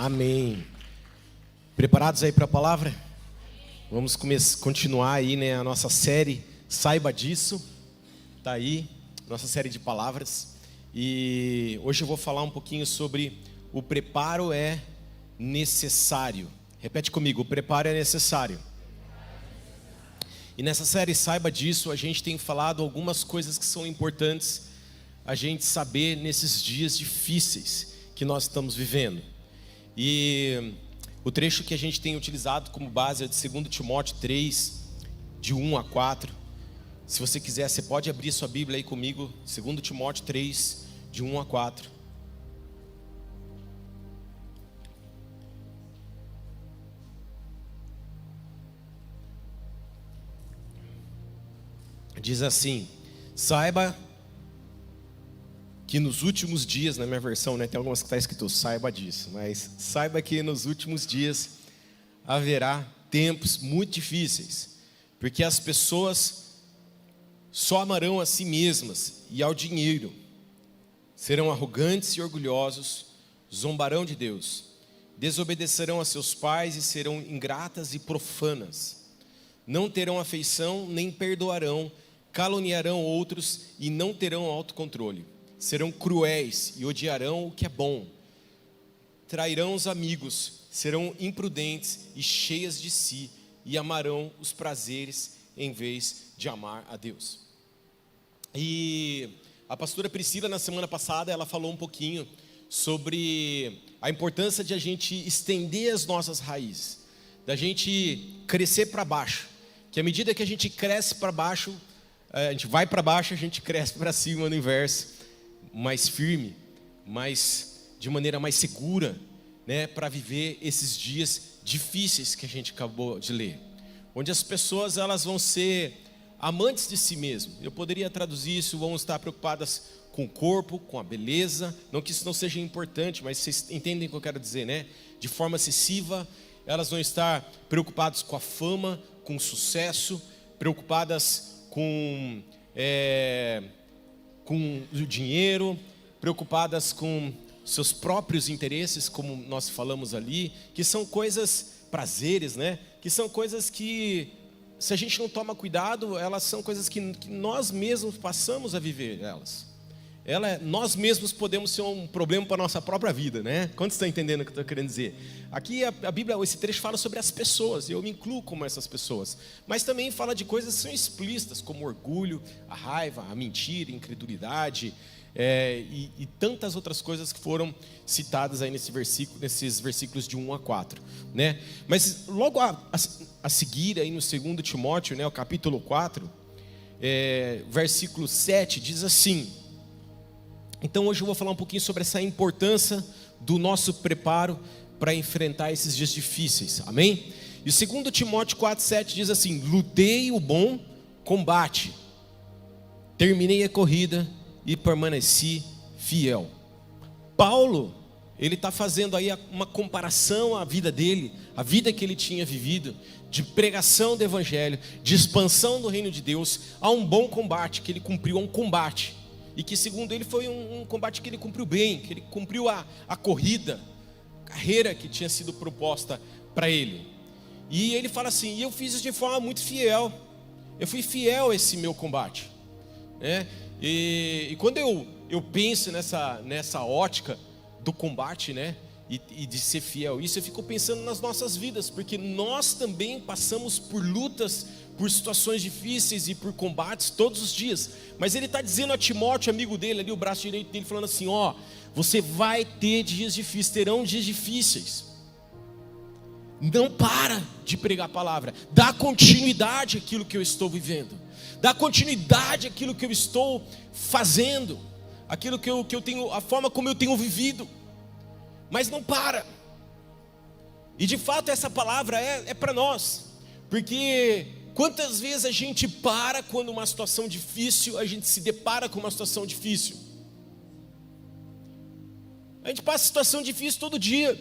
Amém. Preparados aí para a palavra? Vamos continuar aí, né, a nossa série Saiba Disso. Tá aí, nossa série de palavras. E hoje eu vou falar um pouquinho sobre o preparo é necessário. Repete comigo, o preparo é necessário. E nessa série Saiba Disso, a gente tem falado algumas coisas que são importantes a gente saber nesses dias difíceis que nós estamos vivendo. E o trecho que a gente tem utilizado como base é de 2 Timóteo 3, de 1 a 4. Se você quiser, você pode abrir sua Bíblia aí comigo, 2 Timóteo 3, de 1 a 4. Diz assim: saiba que nos últimos dias, na minha versão, né, tem algumas que está escrito saiba disso, mas saiba que nos últimos dias haverá tempos muito difíceis, porque as pessoas só amarão a si mesmas e ao dinheiro, serão arrogantes e orgulhosos, zombarão de Deus, desobedecerão a seus pais e serão ingratas e profanas, não terão afeição nem perdoarão, caluniarão outros e não terão autocontrole. Serão cruéis e odiarão o que é bom. Trairão os amigos, serão imprudentes e cheias de si, e amarão os prazeres em vez de amar a Deus. E a pastora Priscila, na semana passada, ela falou um pouquinho sobre a importância de a gente estender as nossas raízes, da gente crescer para baixo, que à medida que a gente cresce para baixo, a gente vai para baixo, a gente cresce para cima no inverso, mais firme, de maneira mais segura, né, para viver esses dias difíceis que a gente acabou de ler, onde as pessoas elas vão ser amantes de si mesmo. Eu poderia traduzir isso, vão estar preocupadas com o corpo, com a beleza, não que isso não seja importante, mas vocês entendem o que eu quero dizer, né? De forma excessiva, elas vão estar preocupadas com a fama, com o sucesso, preocupadas com o dinheiro, preocupadas com seus próprios interesses, como nós falamos ali, que são coisas, prazeres, né? Que são coisas que, se a gente não toma cuidado, elas são coisas que nós mesmos passamos a viver elas. Nós mesmos podemos ser um problema para a nossa própria vida, né? Quantos estão entendendo o que eu estou querendo dizer? Aqui a Bíblia, esse trecho fala sobre as pessoas, e eu me incluo como essas pessoas. Mas também fala de coisas que são explícitas, como o orgulho, a raiva, a mentira, a incredulidade, e tantas outras coisas que foram citadas aí nesses versículos de 1 a 4, né? Mas logo a seguir, aí no 2 Timóteo, né, o capítulo 4, versículo 7, diz assim. Então hoje eu vou falar um pouquinho sobre essa importância do nosso preparo para enfrentar esses dias difíceis, amém? E o 2 Timóteo 4,7 diz assim: lutei o bom combate, terminei a corrida e permaneci fiel. Paulo, ele está fazendo aí uma comparação à vida dele, a vida que ele tinha vivido, de pregação do evangelho, de expansão do reino de Deus, a um bom combate, que ele cumpriu, a um combate. E que segundo ele foi um combate que ele cumpriu bem, que ele cumpriu a carreira que tinha sido proposta para ele. E ele fala assim: e eu fiz isso de forma muito fiel, eu fui fiel a esse meu combate, né? E quando eu penso nessa ótica do combate, né, e de ser fiel, isso eu fico pensando nas nossas vidas, porque nós também passamos por lutas, por situações difíceis e por combates todos os dias. Mas ele está dizendo a Timóteo, amigo dele ali, o braço direito dele, falando assim: ó, você vai ter dias difíceis, terão dias difíceis. Não para de pregar a palavra, dá continuidade àquilo que eu estou vivendo, dá continuidade àquilo que eu estou fazendo, aquilo que eu tenho, a forma como eu tenho vivido. Mas não para. E de fato essa palavra é para nós, porque quantas vezes a gente para quando uma situação difícil, a gente se depara com uma situação difícil. A gente passa situação difícil todo dia.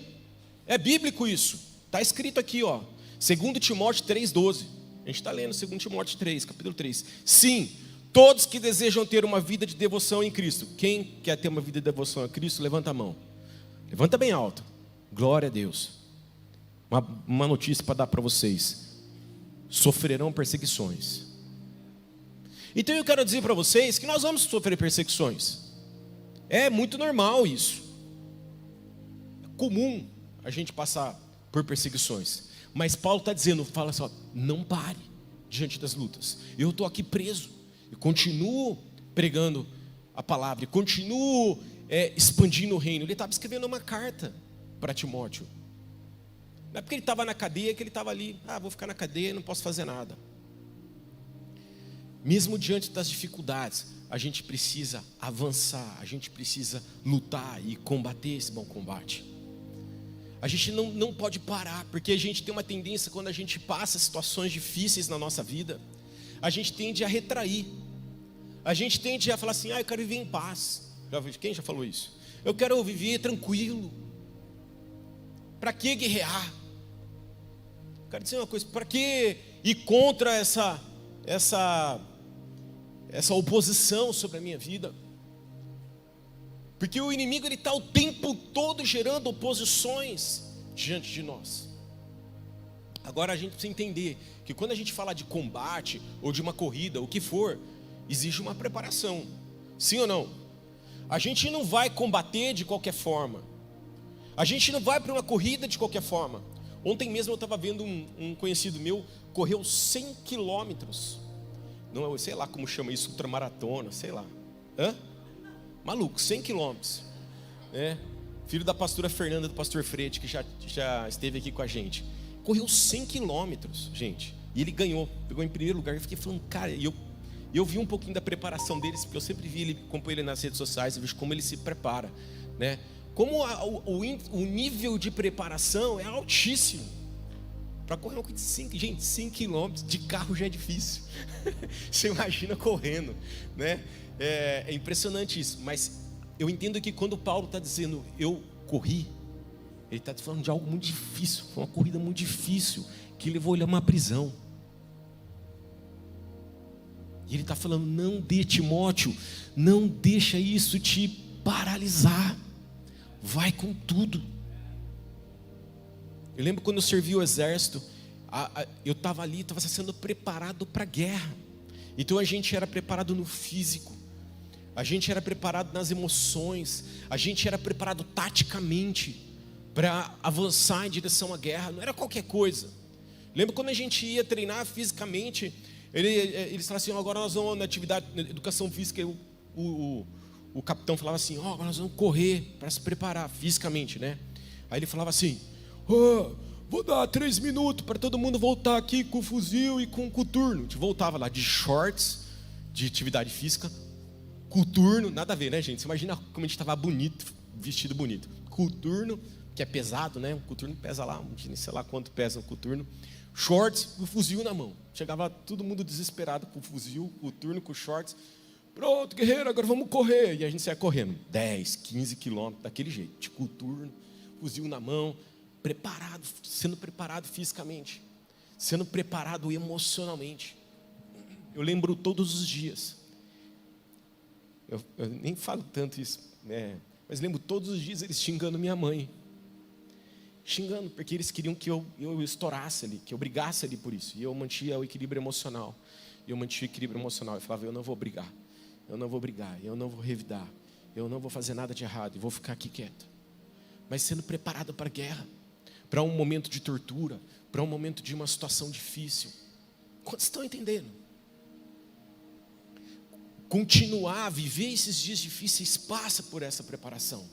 É bíblico isso. Está escrito aqui, ó, 2 Timóteo 3,12. A gente está lendo 2 Timóteo 3, capítulo 3. Sim, todos que desejam ter uma vida de devoção em Cristo. Quem quer ter uma vida de devoção a Cristo, levanta a mão. Levanta bem alto. Glória a Deus. Uma notícia para dar para vocês: sofrerão perseguições. Então eu quero dizer para vocês que nós vamos sofrer perseguições. É muito normal isso. É comum a gente passar por perseguições. Mas Paulo está dizendo, fala assim, ó, não pare diante das lutas. Eu estou aqui preso. Eu continuo pregando a palavra. Eu continuo expandindo o reino. Ele estava escrevendo uma carta para Timóteo. Não é porque ele estava na cadeia que ele estava ali. Vou ficar na cadeia, não posso fazer nada. Mesmo diante das dificuldades, a gente precisa avançar. A gente precisa lutar e combater esse bom combate. A gente não pode parar, porque a gente tem uma tendência, quando a gente passa situações difíceis na nossa vida, a gente tende a retrair. A gente tende a falar assim, eu quero viver em paz. Quem já falou isso? Eu quero viver tranquilo. Para que guerrear? Quero dizer uma coisa, para que ir contra essa oposição sobre a minha vida? Porque o inimigo está o tempo todo gerando oposições diante de nós. Agora a gente precisa entender que quando a gente fala de combate ou de uma corrida, o que for, exige uma preparação. Sim ou não? A gente não vai combater de qualquer forma. A gente não vai para uma corrida de qualquer forma. Ontem mesmo eu estava vendo um conhecido meu, correu 100 quilômetros. Não, sei lá como chama isso, ultramaratona, sei lá. Maluco, 100 quilômetros. Filho da pastora Fernanda, do pastor Frete, que já esteve aqui com a gente. Correu 100 quilômetros, gente. E ele ganhou, pegou em primeiro lugar. Eu fiquei falando, cara, e eu vi um pouquinho da preparação deles, porque eu sempre vi ele, acompanho ele nas redes sociais, eu vejo como ele se prepara, né? Como o nível de preparação é altíssimo. Para correr uma coisa de 5 quilômetros de carro já é difícil. Você imagina correndo, né? É impressionante isso. Mas eu entendo que quando Paulo está dizendo eu corri, ele está falando de algo muito difícil. Foi uma corrida muito difícil que levou ele a uma prisão. E ele está falando, não dê, Timóteo, não deixa isso te paralisar. Vai com tudo. Eu lembro quando eu servi o exército, eu estava ali, estava sendo preparado para a guerra. Então a gente era preparado no físico, a gente era preparado nas emoções, a gente era preparado taticamente para avançar em direção à guerra. Não era qualquer coisa. Lembro quando a gente ia treinar fisicamente, eles falavam assim, agora nós vamos na atividade, na educação física, o capitão falava assim, agora nós vamos correr para se preparar fisicamente, né? Aí ele falava assim, vou dar 3 minutos para todo mundo voltar aqui com o fuzil e com o coturno. A gente voltava lá de shorts, de atividade física, coturno, nada a ver, né, gente? Você imagina como a gente estava bonito, vestido bonito. Coturno, que é pesado, né? O coturno pesa lá, sei lá quanto pesa o coturno. Shorts e o fuzil na mão. Chegava todo mundo desesperado com o fuzil, coturno, com shorts. Pronto, guerreiro, agora vamos correr. E a gente saia correndo 10, 15 quilômetros, daquele jeito, de coturno, fuzil na mão, preparado, sendo preparado fisicamente, sendo preparado emocionalmente. Eu lembro todos os dias, eu nem falo tanto isso, né? Mas lembro todos os dias eles xingando minha mãe, xingando, porque eles queriam que eu estourasse ali, que eu brigasse ali por isso, e eu mantinha o equilíbrio emocional, eu falava, eu não vou brigar, eu não vou revidar, eu não vou fazer nada de errado, eu vou ficar aqui quieto, mas sendo preparado para a guerra, para um momento de tortura, para um momento de uma situação difícil. Quantos estão entendendo? Continuar a viver esses dias difíceis passa por essa preparação.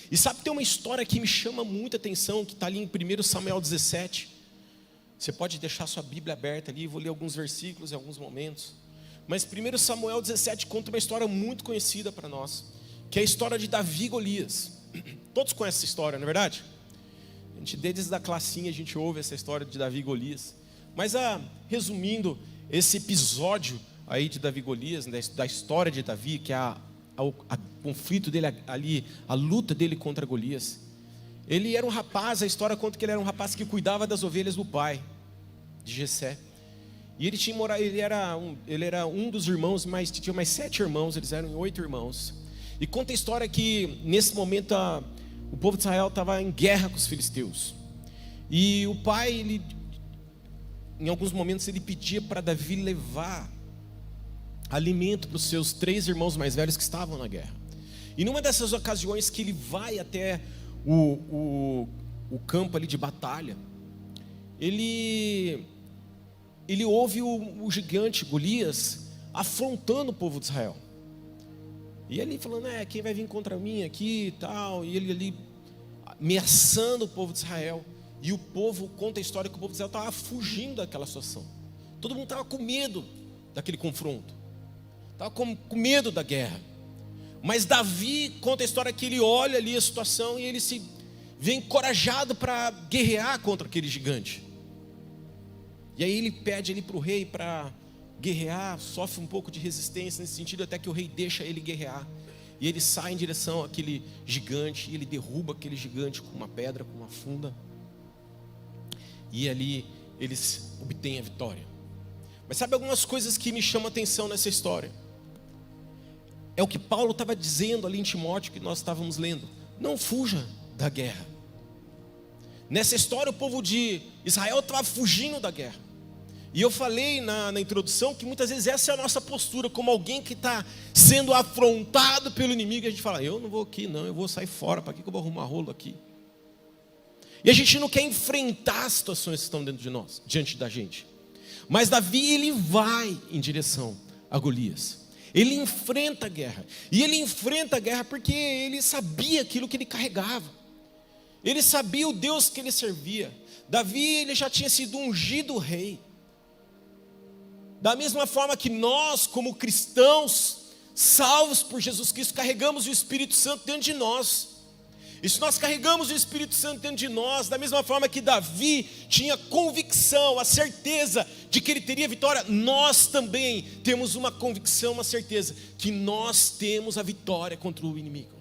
E sabe, tem uma história que me chama muita atenção, que está ali em 1 Samuel 17. Você pode deixar sua Bíblia aberta ali, vou ler alguns versículos em alguns momentos. Mas 1 Samuel 17 conta uma história muito conhecida para nós, que é a história de Davi e Golias. Todos conhecem essa história, não é verdade? A gente, desde a classinha, a gente ouve essa história de Davi e Golias. Mas, resumindo, esse episódio aí de Davi e Golias, da história de Davi, que é o conflito dele ali, a luta dele contra Golias. Ele era um rapaz, a história conta que ele era um rapaz que cuidava das ovelhas do pai, de Jessé. E ele era um dos irmãos, mas tinha mais 7 irmãos, eles eram 8 irmãos. E conta a história que, nesse momento, o povo de Israel estava em guerra com os filisteus. E o pai, em alguns momentos, ele pedia para Davi levar alimento para os seus 3 irmãos mais velhos que estavam na guerra. E numa dessas ocasiões que ele vai até o campo ali de batalha, ele ouve o gigante Golias afrontando o povo de Israel. E ele falando, quem vai vir contra mim aqui e tal. E ele ali ameaçando o povo de Israel. E o povo, conta a história que o povo de Israel estava fugindo daquela situação. Todo mundo estava com medo daquele confronto. Estava com medo da guerra. Mas Davi conta a história que ele olha ali a situação e ele se vê encorajado para guerrear contra aquele gigante. E aí ele pede ali para o rei para guerrear, sofre um pouco de resistência nesse sentido, até que o rei deixa ele guerrear. E ele sai em direção àquele gigante, e ele derruba aquele gigante com uma pedra, com uma funda. E ali eles obtêm a vitória. Mas sabe algumas coisas que me chamam a atenção nessa história? É o que Paulo estava dizendo ali em Timóteo, que nós estávamos lendo. Não fuja da guerra. Nessa história o povo de Israel estava fugindo da guerra. E eu falei na introdução que muitas vezes essa é a nossa postura, como alguém que está sendo afrontado pelo inimigo. E a gente fala, eu não vou aqui não, eu vou sair fora, para que eu vou arrumar rolo aqui? E a gente não quer enfrentar as situações que estão dentro de nós, diante da gente. Mas Davi, ele vai em direção a Golias. Ele enfrenta a guerra. E ele enfrenta a guerra porque ele sabia aquilo que ele carregava. Ele sabia o Deus que ele servia. Davi, ele já tinha sido ungido rei. Da mesma forma que nós, como cristãos, salvos por Jesus Cristo, carregamos o Espírito Santo dentro de nós. E se nós carregamos o Espírito Santo dentro de nós, da mesma forma que Davi tinha convicção, a certeza de que ele teria vitória, nós também temos uma convicção, uma certeza, que nós temos a vitória contra o inimigo.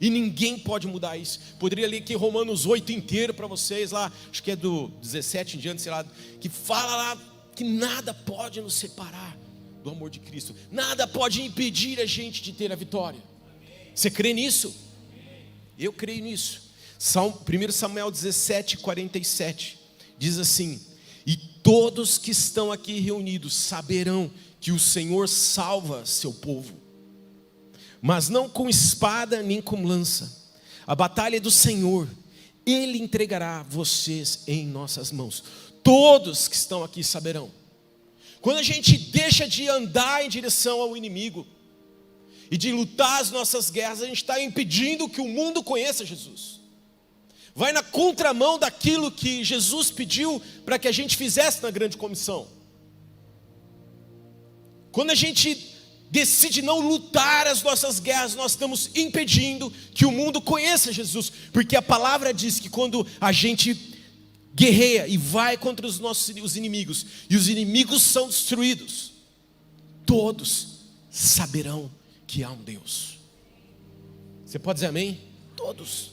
E ninguém pode mudar isso. Poderia ler aqui Romanos 8 inteiro para vocês lá, acho que é do 17 em diante, sei lá, que fala lá que nada pode nos separar do amor de Cristo. Nada pode impedir a gente de ter a vitória. Você crê nisso? Eu creio nisso. 1 Samuel 17:47 diz assim: e todos que estão aqui reunidos saberão que o Senhor salva seu povo, mas não com espada nem com lança. A batalha é do Senhor, Ele entregará vocês em nossas mãos. Todos que estão aqui saberão. Quando a gente deixa de andar em direção ao inimigo e de lutar as nossas guerras, a gente está impedindo que o mundo conheça Jesus. Vai na contramão daquilo que Jesus pediu para que a gente fizesse na grande comissão. Quando a gente decide não lutar as nossas guerras, nós estamos impedindo que o mundo conheça Jesus, porque a palavra diz que quando a gente guerreia e vai contra os inimigos, e os inimigos são destruídos, todos saberão que há um Deus. Você pode dizer amém? Todos.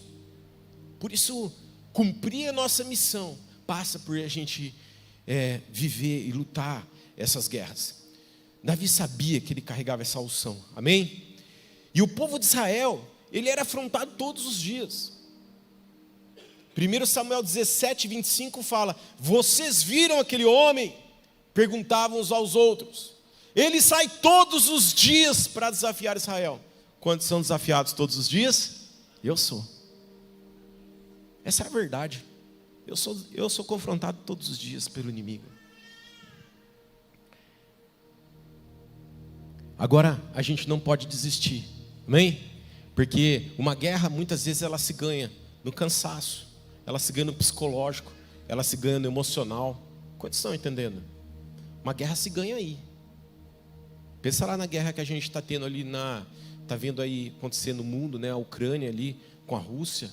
Por isso, cumprir a nossa missão passa por a gente viver e lutar essas guerras. Davi sabia que ele carregava essa unção, amém? E o povo de Israel, ele era afrontado todos os dias. 1 Samuel 17:25 fala: vocês viram aquele homem? Perguntavam uns aos outros. Ele sai todos os dias para desafiar Israel. Quantos são desafiados todos os dias? Eu sou. Essa é a verdade. Eu sou confrontado todos os dias pelo inimigo. Agora, a gente não pode desistir, amém? Porque uma guerra, muitas vezes, ela se ganha no cansaço, ela se ganha no psicológico, ela se ganha no emocional. Quantos estão entendendo? Uma guerra se ganha aí. Pensa lá na guerra que a gente está tendo ali, está vendo aí acontecer no mundo, né? A Ucrânia ali com a Rússia.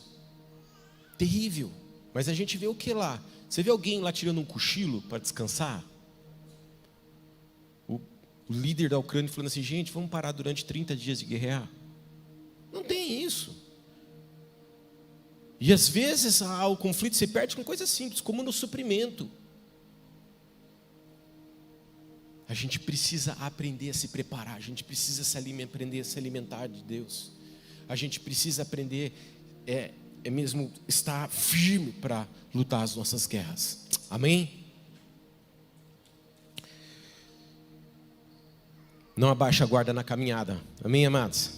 Terrível. Mas a gente vê o que lá? Você vê alguém lá tirando um cochilo para descansar? O líder da Ucrânia falando assim: gente, vamos parar durante 30 dias de guerrear. Não tem isso. E às vezes o conflito se perde com coisas simples, como no suprimento. A gente precisa aprender a se preparar, a gente precisa aprender a se alimentar de Deus. A gente precisa aprender é mesmo estar firme para lutar as nossas guerras. Amém? Não abaixa a guarda na caminhada. Amém, amados?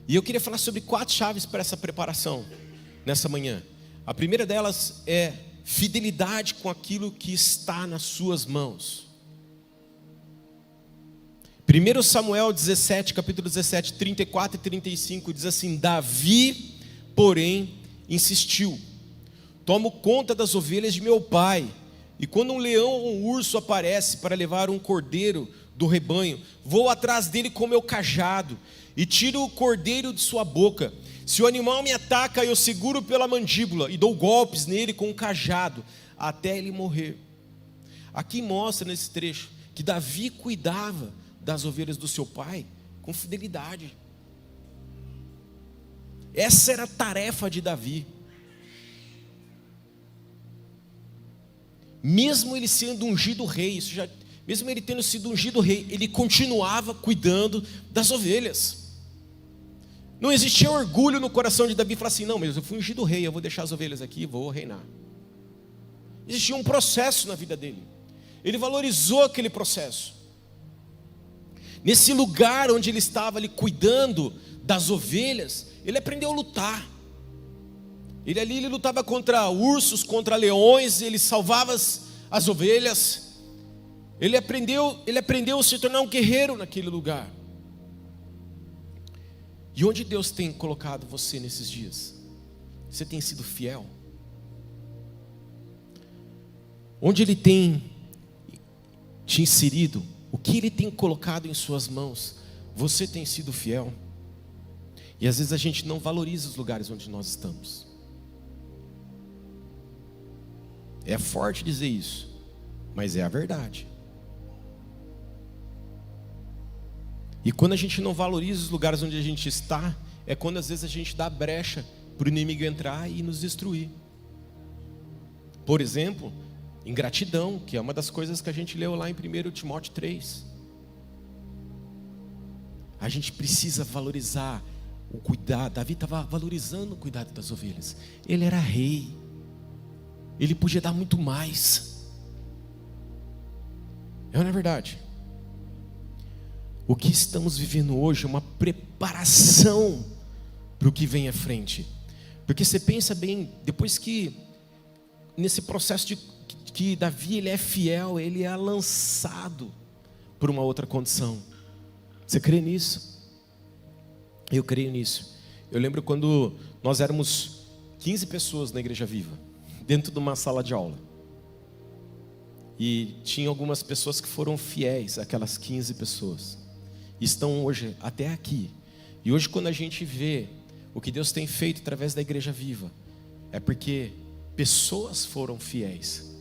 E eu queria falar sobre 4 chaves para essa preparação nessa manhã. A primeira delas é fidelidade com aquilo que está nas suas mãos. 1 Samuel 17, capítulo 17, 34 e 35 diz assim: Davi, porém, insistiu: tomo conta das ovelhas de meu pai, e quando um leão ou um urso aparece para levar um cordeiro do rebanho, vou atrás dele com meu cajado e tiro o cordeiro de sua boca. Se o animal me ataca, eu seguro pela mandíbula e dou golpes nele com o cajado até ele morrer. Aqui mostra nesse trecho que Davi cuidava das ovelhas do seu pai com fidelidade. Essa era a tarefa de Davi. Mesmo ele sendo ungido rei, mesmo ele tendo sido ungido rei, ele continuava cuidando das ovelhas. Não existia orgulho no coração de Davi falar assim: não, mas eu fui ungido rei, eu vou deixar as ovelhas aqui e vou reinar. Existia um processo na vida dele. Ele valorizou aquele processo. Nesse lugar onde ele estava ali cuidando das ovelhas, ele aprendeu a lutar. Ele lutava contra ursos, contra leões, ele salvava as ovelhas. Ele aprendeu a se tornar um guerreiro naquele lugar. E onde Deus tem colocado você nesses dias? Você tem sido fiel? Onde Ele tem te inserido? O que Ele tem colocado em suas mãos? Você tem sido fiel? E às vezes a gente não valoriza os lugares onde nós estamos. É forte dizer isso, mas é a verdade. E quando a gente não valoriza os lugares onde a gente está, é quando às vezes a gente dá brecha para o inimigo entrar e nos destruir. Por exemplo, ingratidão, que é uma das coisas que a gente leu lá em 1 Timóteo 3. A gente precisa valorizar o cuidado. Davi estava valorizando o cuidado das ovelhas. Ele era rei. Ele podia dar muito mais. Não é verdade? O que estamos vivendo hoje é uma preparação para o que vem à frente. Porque você pensa bem, depois que, nesse processo de que Davi ele é fiel, ele é lançado por uma outra condição. Você crê nisso? Eu creio nisso. Eu lembro quando nós éramos 15 pessoas na Igreja Viva, dentro de uma sala de aula. E tinha algumas pessoas que foram fiéis, aquelas 15 pessoas. Estão hoje até aqui. E hoje quando a gente vê o que Deus tem feito através da Igreja Viva, é porque pessoas foram fiéis.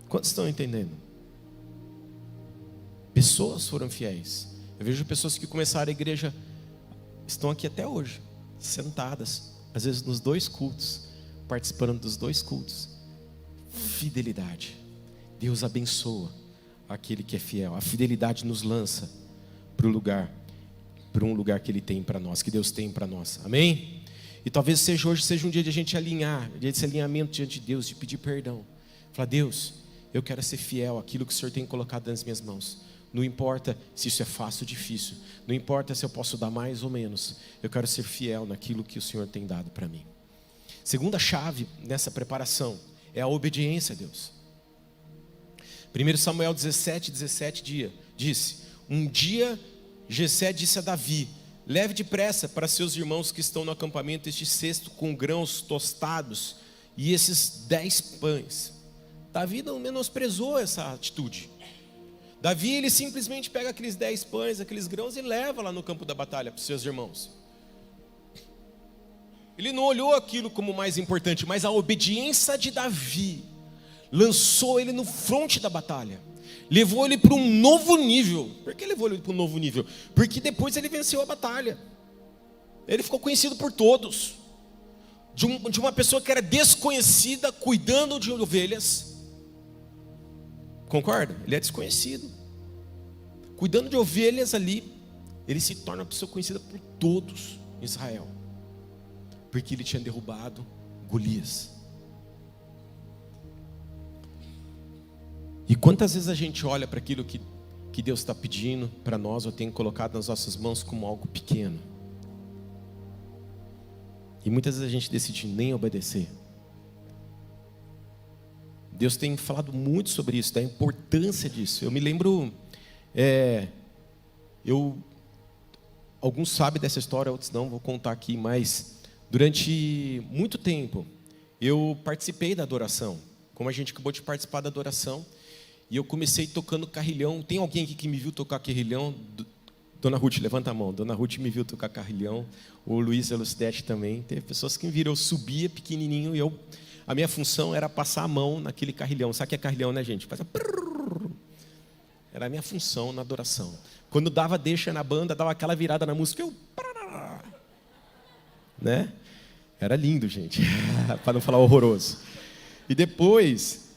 Quantos estão entendendo? Pessoas foram fiéis. Eu vejo pessoas que começaram a igreja, estão aqui até hoje, sentadas, às vezes nos 2 cultos, participando dos 2 cultos. Fidelidade. Deus abençoa aquele que é fiel. A fidelidade nos lança para um lugar que Ele tem para nós, que Deus tem para nós. Amém? E talvez hoje seja um dia de a gente alinhar, um dia desse alinhamento diante de Deus, de pedir perdão. Falar: Deus, eu quero ser fiel àquilo que o Senhor tem colocado nas minhas mãos. Não importa se isso é fácil ou difícil, não importa se eu posso dar mais ou menos, eu quero ser fiel naquilo que o Senhor tem dado para mim. Segunda chave nessa preparação é a obediência a Deus. 1 Samuel 17 disse: um dia Jessé disse a Davi: leve depressa para seus irmãos que estão no acampamento este cesto com grãos tostados e esses 10 pães. Davi não menosprezou essa atitude. Davi, ele simplesmente pega aqueles 10 pães, aqueles grãos e leva lá no campo da batalha para os seus irmãos. Ele não olhou aquilo como mais importante, mas a obediência de Davi lançou ele no fronte da batalha, levou ele para um novo nível. Por que levou ele para um novo nível? Porque depois ele venceu a batalha. Ele ficou conhecido por todos, de uma pessoa que era desconhecida, cuidando de ovelhas. Concorda? Ele é desconhecido, cuidando de ovelhas ali, ele se torna uma pessoa conhecida por todos em Israel. porque ele tinha derrubado Golias. E quantas vezes a gente olha para aquilo que Deus está pedindo para nós, ou tem colocado nas nossas mãos como algo pequeno, e muitas vezes a gente decide nem obedecer. Deus tem falado muito sobre isso, da importância disso. Eu me lembro, alguns sabem dessa história, outros não, vou contar aqui, mas durante muito tempo eu participei da adoração, como a gente acabou de participar da adoração, e eu comecei tocando carrilhão. Tem alguém aqui que me viu tocar carrilhão? Dona Ruth, levanta a mão. Dona Ruth me viu tocar carrilhão. O Luiz Elucidete também. Tem pessoas que me viram. Eu subia pequenininho e a minha função era passar a mão naquele carrilhão. Sabe o que é carrilhão, né, gente? Era a minha função na adoração. Quando dava deixa na banda, dava aquela virada na música, né? Era lindo, gente. Para não falar horroroso. E depois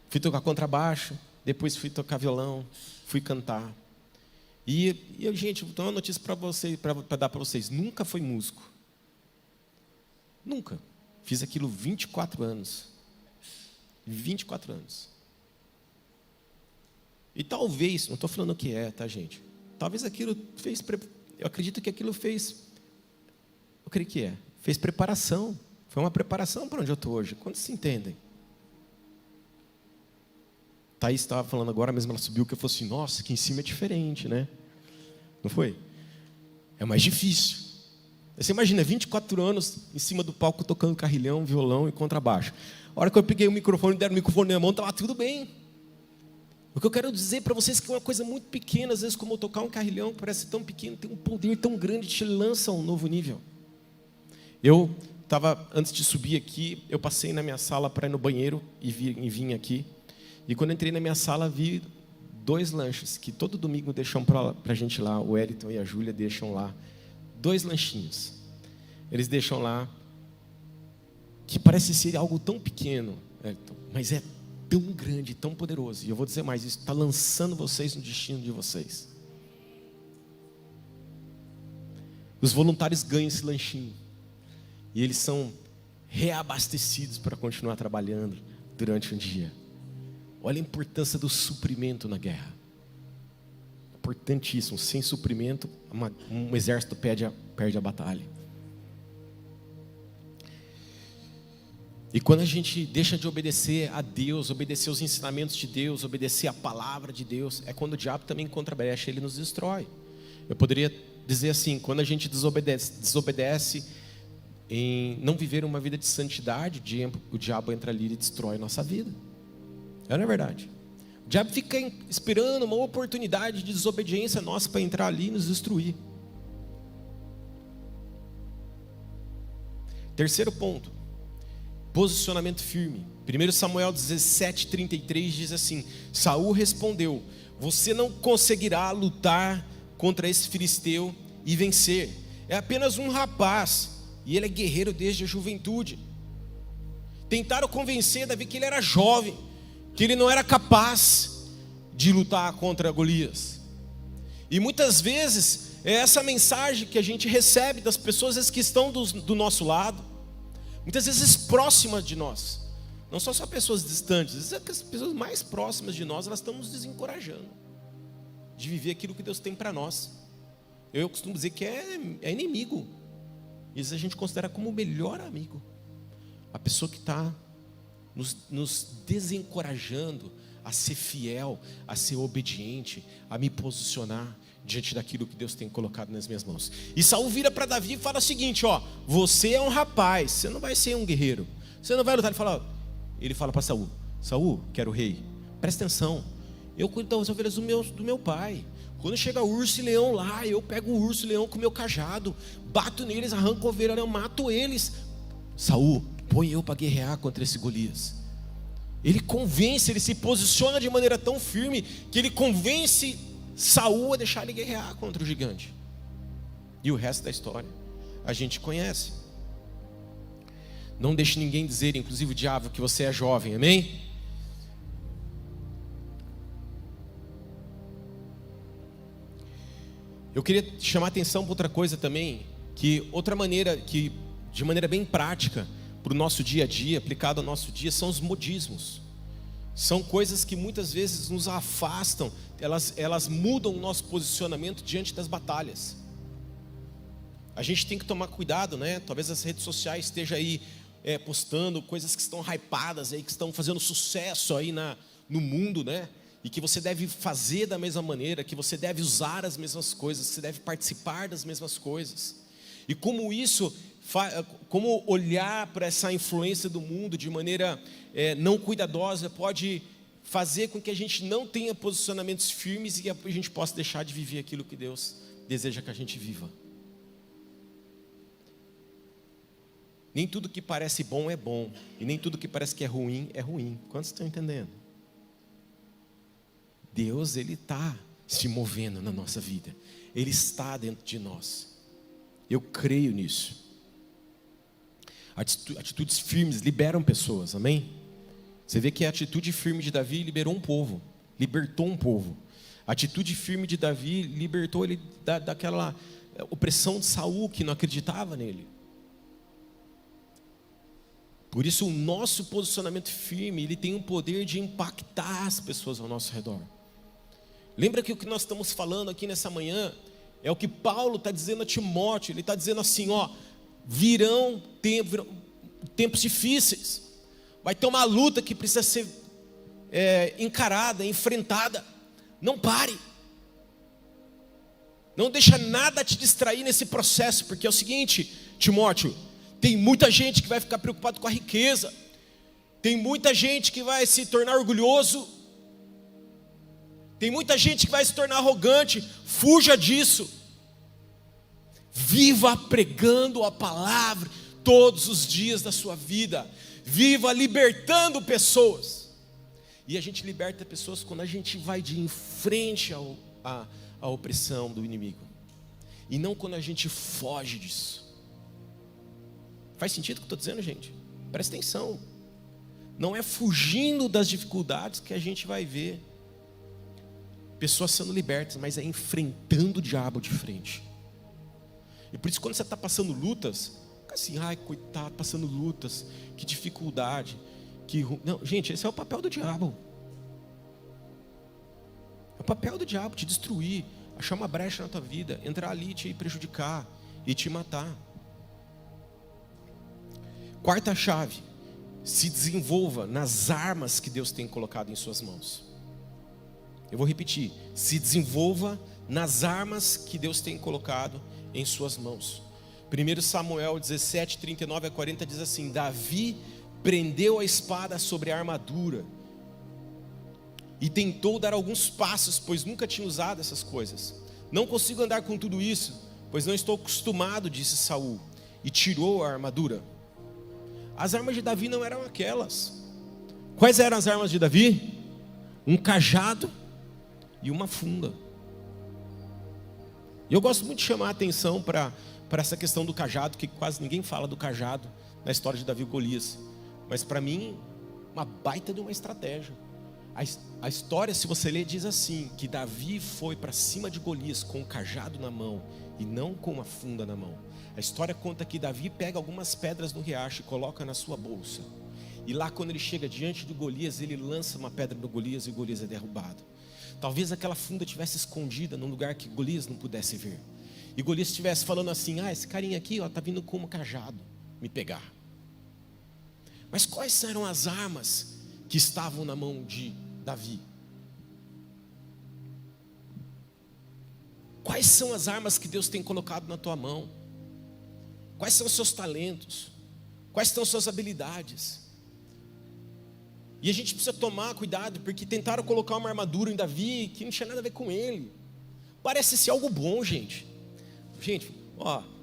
fui tocar contrabaixo, depois fui tocar violão, fui cantar. E eu, gente, vou dar uma notícia para vocês, para dar para vocês. Nunca fui músico. Nunca. Fiz aquilo 24 anos. 24 anos. E talvez, não estou falando o que é, tá, gente? Talvez aquilo fez, eu acredito que aquilo fez, eu creio que fez preparação. Foi uma preparação para onde eu estou hoje. Quantos se entendem? Thaís estava falando agora mesmo, ela subiu, que eu falei assim, nossa, aqui em cima é diferente, né? Não foi? É mais difícil. Você imagina, 24 anos em cima do palco tocando carrilhão, violão e contrabaixo. A hora que eu peguei o microfone, deram o microfone na minha mão, estava tudo bem. O que eu quero dizer para vocês é que é uma coisa muito pequena, às vezes como tocar um carrilhão, que parece tão pequeno, tem um poder tão grande, te lança a um novo nível. Eu estava, antes de subir aqui, eu passei na minha sala para ir no banheiro e vim aqui. E quando entrei na minha sala, vi 2 lanches, que todo domingo deixam para a gente lá, o Wellington e a Júlia deixam lá, 2 lanchinhos. Eles deixam lá, que parece ser algo tão pequeno, mas é tão grande, tão poderoso. E eu vou dizer mais, isso está lançando vocês no destino de vocês. Os voluntários ganham esse lanchinho. E eles são reabastecidos para continuar trabalhando durante um dia. Olha a importância do suprimento na guerra. Importantíssimo. Sem suprimento, um exército perde a batalha. E quando a gente deixa de obedecer a Deus, obedecer os ensinamentos de Deus, obedecer a palavra de Deus, é quando o diabo também encontra brecha, ele nos destrói. Eu poderia dizer assim, quando a gente desobedece em não viver uma vida de santidade, o diabo entra ali e destrói a nossa vida. Não é verdade? O diabo fica esperando uma oportunidade de desobediência nossa para entrar ali e nos destruir. Terceiro ponto, posicionamento firme. 1 Samuel 17:33 diz assim: Saul respondeu: você não conseguirá lutar contra esse filisteu e vencer. É apenas um rapaz e ele é guerreiro desde a juventude. Tentaram convencer Davi que ele era jovem, que ele não era capaz de lutar contra Golias. E muitas vezes é essa mensagem que a gente recebe das pessoas que estão do nosso lado, muitas vezes próximas de nós. Não são só pessoas distantes, às vezes as pessoas mais próximas de nós, elas estão nos desencorajando de viver aquilo que Deus tem para nós. Eu costumo dizer que é inimigo. E às vezes a gente considera como o melhor amigo. A pessoa que está nos desencorajando a ser fiel, a ser obediente, a me posicionar diante daquilo que Deus tem colocado nas minhas mãos. E Saul vira para Davi e fala o seguinte: você é um rapaz, você não vai ser um guerreiro, você não vai lutar. Ele fala para Saul: Saul, que era o rei, presta atenção, eu cuido das ovelhas do meu pai. Quando chega o urso e leão lá, eu pego o urso e leão com o meu cajado, bato neles, arranco a ovelha, eu mato eles. Saul, põe eu para guerrear contra esse Golias. Ele convence, ele se posiciona de maneira tão firme que ele convence Saul a deixar ele guerrear contra o gigante. E o resto da história a gente conhece. Não deixe ninguém dizer, inclusive o diabo, que você é jovem, amém? Eu queria chamar a atenção para outra coisa também, que outra maneira de maneira bem prática, para o nosso dia a dia, aplicado ao nosso dia, são os modismos. São coisas que muitas vezes nos afastam, elas mudam o nosso posicionamento diante das batalhas. A gente tem que tomar cuidado, né? Talvez as redes sociais estejam aí postando coisas que estão hypadas aí, que estão fazendo sucesso aí no mundo, né? E que você deve fazer da mesma maneira, que você deve usar as mesmas coisas, que você deve participar das mesmas coisas. E como como olhar para essa influência do mundo de maneira não cuidadosa pode fazer com que a gente não tenha posicionamentos firmes e a gente possa deixar de viver aquilo que Deus deseja que a gente viva. Nem tudo que parece bom é bom, e nem tudo que parece que é ruim é ruim. Quantos estão entendendo? Deus, Ele está se movendo na nossa vida, Ele está dentro de nós. Eu creio nisso. Atitudes firmes liberam pessoas, amém? Você vê que a atitude firme de Davi liberou um povo, libertou um povo. A atitude firme de Davi libertou ele daquela opressão de Saul que não acreditava nele. Por isso o nosso posicionamento firme, ele tem o poder de impactar as pessoas ao nosso redor. Lembra que o que nós estamos falando aqui nessa manhã é o que Paulo está dizendo a Timóteo. Ele está dizendo assim, virão tempos difíceis. Vai ter uma luta que precisa ser encarada, enfrentada. Não pare. Não deixa nada te distrair nesse processo, porque é o seguinte, Timóteo, tem muita gente que vai ficar preocupado com a riqueza. Tem muita gente que vai se tornar orgulhoso. Tem muita gente que vai se tornar arrogante. Fuja disso. Viva pregando a palavra todos os dias da sua vida. Viva libertando pessoas. E a gente liberta pessoas quando a gente vai de em frente à opressão do inimigo. E não quando a gente foge disso. Faz sentido o que eu estou dizendo, gente? Presta atenção. Não é fugindo das dificuldades que a gente vai ver pessoas sendo libertas, mas é enfrentando o diabo de frente. E por isso quando você está passando lutas, fica assim, ai coitado, passando lutas, que dificuldade, não, gente, esse é o papel do diabo. É o papel do diabo, te destruir, achar uma brecha na tua vida, entrar ali e te prejudicar e te matar. Quarta chave, se desenvolva nas armas que Deus tem colocado em suas mãos. Eu vou repetir, se desenvolva nas armas que Deus tem colocado em suas mãos. 1 Samuel 17, 39 a 40 diz assim, Davi prendeu a espada sobre a armadura e tentou dar alguns passos, pois nunca tinha usado essas coisas. Não consigo andar com tudo isso, pois não estou acostumado, disse Saul, e tirou a armadura. As armas de Davi não eram aquelas. Quais eram as armas de Davi? Um cajado e uma funda. E eu gosto muito de chamar a atenção para essa questão do cajado, que quase ninguém fala do cajado na história de Davi e Golias. Mas para mim, uma baita de uma estratégia. A história, se você ler, diz assim, que Davi foi para cima de Golias com o cajado na mão e não com uma funda na mão. A história conta que Davi pega algumas pedras no riacho e coloca na sua bolsa. E lá quando ele chega diante de Golias, ele lança uma pedra no Golias e Golias é derrubado. Talvez aquela funda tivesse escondida num lugar que Golias não pudesse ver. E Golias estivesse falando assim, esse carinha aqui está vindo com um cajado me pegar. Mas quais eram as armas que estavam na mão de Davi? Quais são as armas que Deus tem colocado na tua mão? Quais são os seus talentos? Quais são as suas habilidades? E a gente precisa tomar cuidado, porque tentaram colocar uma armadura em Davi que não tinha nada a ver com ele. Parece ser algo bom, gente. Gente,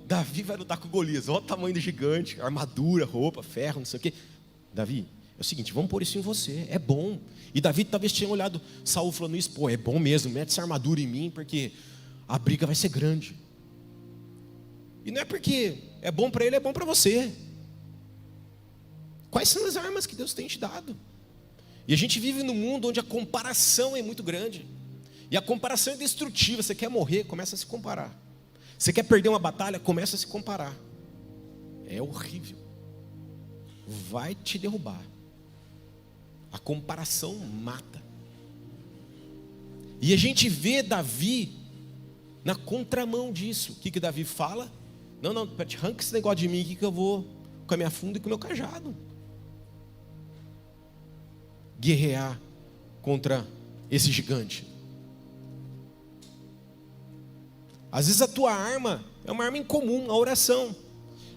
Davi vai lutar com Golias. Olha o tamanho do gigante, armadura, roupa, ferro, não sei o quê. Davi, é o seguinte, vamos pôr isso em você, é bom. E Davi talvez tinha olhado Saul falando isso, é bom mesmo, mete essa armadura em mim, porque a briga vai ser grande. E não é porque é bom para ele, é bom para você. Quais são as armas que Deus tem te dado? E a gente vive num mundo onde a comparação é muito grande. E a comparação é destrutiva. Você quer morrer, começa a se comparar. Você quer perder uma batalha, começa a se comparar. é horrível. Vai te derrubar. A comparação mata. E a gente vê Davi na contramão disso. O que Davi fala? Não, arranca esse negócio de mim aqui que eu vou com a minha funda e com o meu cajado guerrear contra esse gigante. Às vezes a tua arma é uma arma incomum, a oração.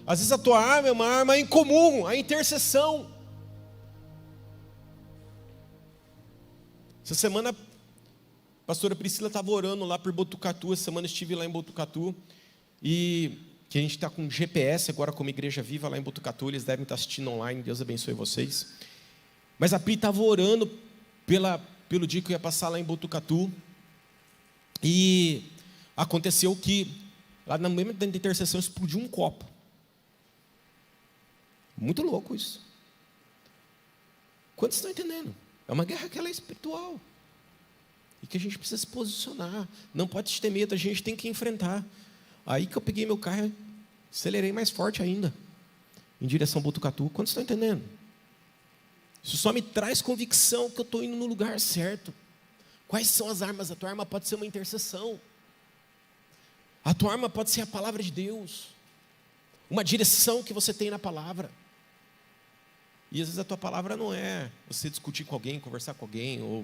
Às vezes a tua arma é uma arma incomum, a intercessão. Essa semana a pastora Priscila estava orando lá por Botucatu. Essa semana estive lá em Botucatu. E que a gente está com GPS agora como Igreja Viva lá em Botucatu. Eles devem estar assistindo online. Deus abençoe vocês. Mas a Pri estava orando pelo dia que eu ia passar lá em Botucatu. E aconteceu que lá na mesma da intercessão explodiu um copo. Muito louco isso. Quantos estão entendendo? É uma guerra que ela é espiritual. E que a gente precisa se posicionar. Não pode ter medo, a gente tem que enfrentar. Aí que eu peguei meu carro e acelerei mais forte ainda, em direção ao Botucatu. Quantos estão entendendo? Isso só me traz convicção que eu estou indo no lugar certo. Quais são as armas? A tua arma pode ser uma intercessão. A tua arma pode ser a palavra de Deus. Uma direção que você tem na palavra. E às vezes a tua palavra não é você discutir com alguém, conversar com alguém, ou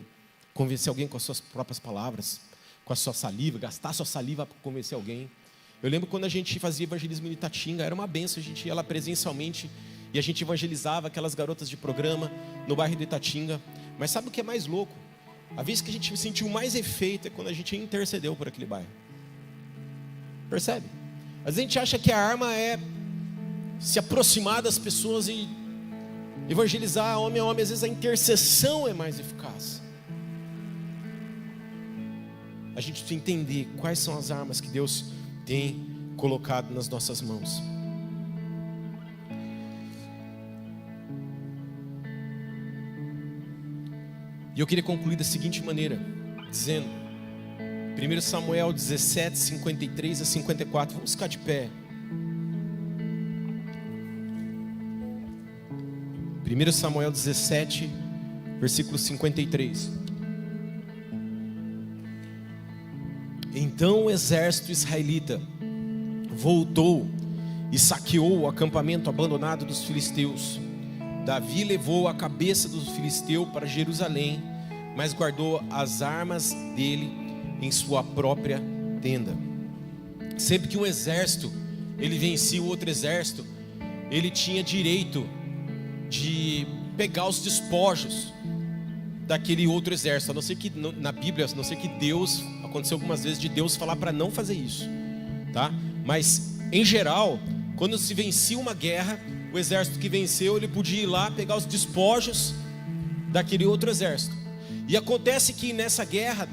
convencer alguém com as suas próprias palavras, com a sua saliva, gastar a sua saliva para convencer alguém. Eu lembro quando a gente fazia evangelismo em Itatinga, era uma benção, a gente ia lá presencialmente e a gente evangelizava aquelas garotas de programa no bairro de Itatinga. Mas sabe o que é mais louco? A vez que a gente sentiu mais efeito é quando a gente intercedeu por aquele bairro. Percebe? Às vezes a gente acha que a arma é se aproximar das pessoas e evangelizar homem a homem. Às vezes a intercessão é mais eficaz. A gente precisa entender quais são as armas que Deus tem colocado nas nossas mãos. E eu queria concluir da seguinte maneira, dizendo, 1 Samuel 17, 53 a 54, vamos ficar de pé. 1 Samuel 17, versículo 53. Então o exército israelita voltou e saqueou o acampamento abandonado dos filisteus. Davi levou a cabeça do filisteu para Jerusalém, mas guardou as armas dele em sua própria tenda. Sempre que um exército ele vencia o outro exército, ele tinha direito de pegar os despojos daquele outro exército, a não ser que na Bíblia, a não ser que Deus, aconteceu algumas vezes de Deus falar para não fazer isso, tá? Mas em geral, quando se vencia uma guerra, o exército que venceu, ele podia ir lá pegar os despojos daquele outro exército. E acontece que nessa guerra,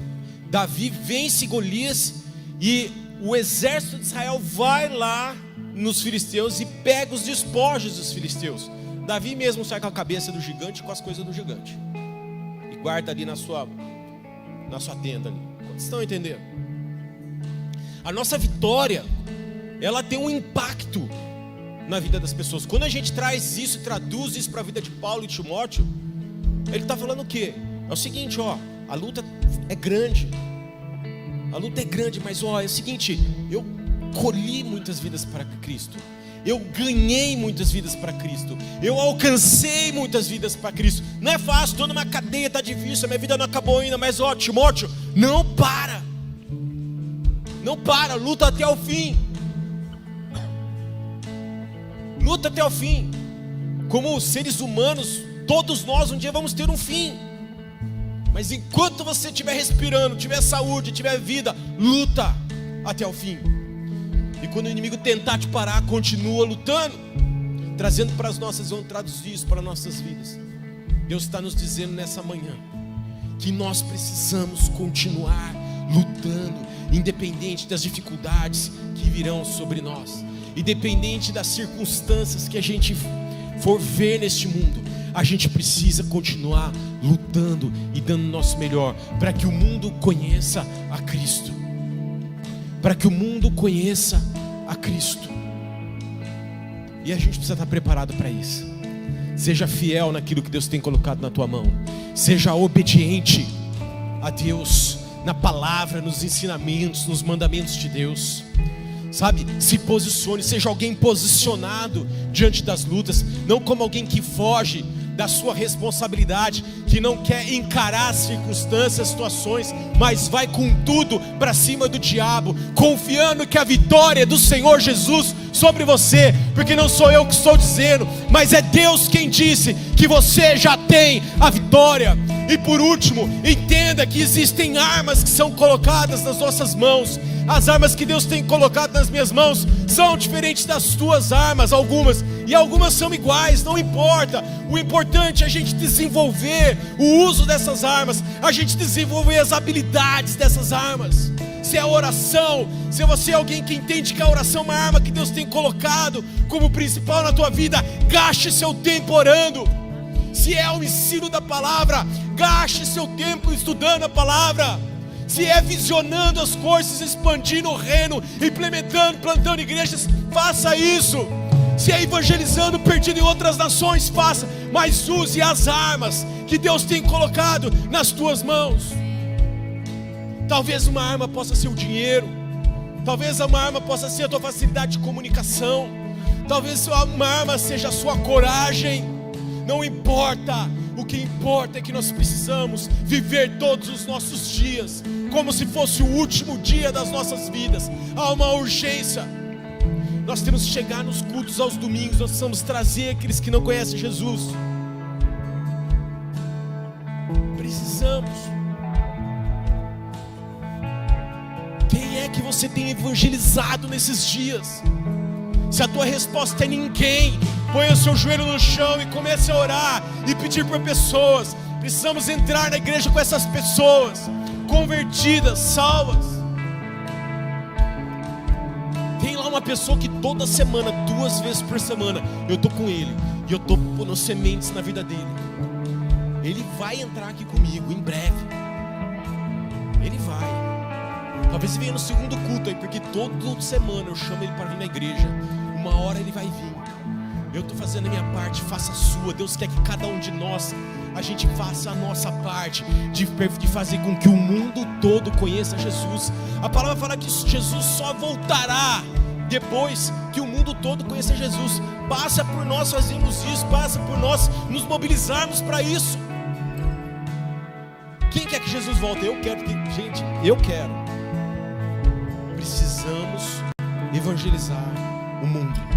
Davi vence Golias e o exército de Israel vai lá nos filisteus e pega os despojos dos filisteus. Davi mesmo sai com a cabeça do gigante e com as coisas do gigante e guarda ali na sua tenda ali. Vocês estão entendendo? A nossa vitória, ela tem um impacto na vida das pessoas. Quando a gente traz isso, traduz isso para a vida de Paulo e Timóteo, ele está falando o quê? É o seguinte, a luta é grande. A luta é grande, mas é o seguinte, eu colhi muitas vidas para Cristo. Eu ganhei muitas vidas para Cristo. Eu alcancei muitas vidas para Cristo. Não é fácil, estou numa cadeia, está difícil, a minha vida não acabou ainda. Mas Timóteo, não para. Não para, luta até o fim. Luta até o fim. Como seres humanos, todos nós um dia vamos ter um fim. Mas enquanto você estiver respirando, tiver saúde, tiver vida, luta até o fim. E quando o inimigo tentar te parar, continua lutando, trazendo para as nossas, vamos traduzir isso para nossas vidas. Deus está nos dizendo nessa manhã que nós precisamos continuar lutando, independente das dificuldades que virão sobre nós, independente das circunstâncias que a gente for ver neste mundo. A gente precisa continuar lutando e dando o nosso melhor para que o mundo conheça a Cristo. Para que o mundo conheça a Cristo. E a gente precisa estar preparado para isso. Seja fiel naquilo que Deus tem colocado na tua mão. Seja obediente a Deus, na palavra, nos ensinamentos, nos mandamentos de Deus. Sabe, se posicione, seja alguém posicionado diante das lutas, não como alguém que foge da sua responsabilidade, que não quer encarar as circunstâncias, situações, mas vai com tudo para cima do diabo, confiando que a vitória é do Senhor Jesus sobre você, porque não sou eu que estou dizendo, mas é Deus quem disse que você já tem a vitória. E por último, entenda que existem armas que são colocadas nas nossas mãos. As armas que Deus tem colocado nas minhas mãos são diferentes das tuas armas, algumas, e algumas são iguais, não importa. O importante é a gente desenvolver o uso dessas armas, a gente desenvolver as habilidades dessas armas. Se é oração, se você é alguém que entende que a oração é uma arma que Deus tem colocado como principal na tua vida, gaste seu tempo orando. Se é o ensino da palavra, gaste seu tempo estudando a palavra. Se é visionando as coisas, expandindo o reino, implementando, plantando igrejas, faça isso. Se é evangelizando, perdido em outras nações, faça. Mas use as armas que Deus tem colocado nas tuas mãos. Talvez uma arma possa ser o dinheiro. Talvez uma arma possa ser a tua facilidade de comunicação. Talvez uma arma seja a sua coragem. Não importa. O que importa é que nós precisamos viver todos os nossos dias como se fosse o último dia das nossas vidas. Há uma urgência. Nós temos que chegar nos cultos aos domingos. Nós precisamos trazer aqueles que não conhecem Jesus. Precisamos. Quem é que você tem evangelizado nesses dias? Se a tua resposta é ninguém, ponha o seu joelho no chão e comece a orar e pedir por pessoas. Precisamos entrar na igreja com essas pessoas convertidas, salvas. Tem lá uma pessoa que toda semana, 2 vezes por semana, eu estou com ele e eu estou pondo sementes na vida dele. Ele vai entrar aqui comigo em breve. Ele vai. Talvez ele venha no segundo culto aí, porque toda semana eu chamo ele para vir na igreja. Uma hora ele vai vir. Eu estou fazendo a minha parte, faça a sua. Deus quer que cada um de nós, a gente faça a nossa parte de fazer com que o mundo todo conheça Jesus. A palavra fala que Jesus só voltará depois que o mundo todo conheça Jesus. Passa por nós fazermos isso, passa por nós nos mobilizarmos para isso. Quem quer que Jesus volte? Eu quero, gente, eu quero. Precisamos evangelizar o mundo.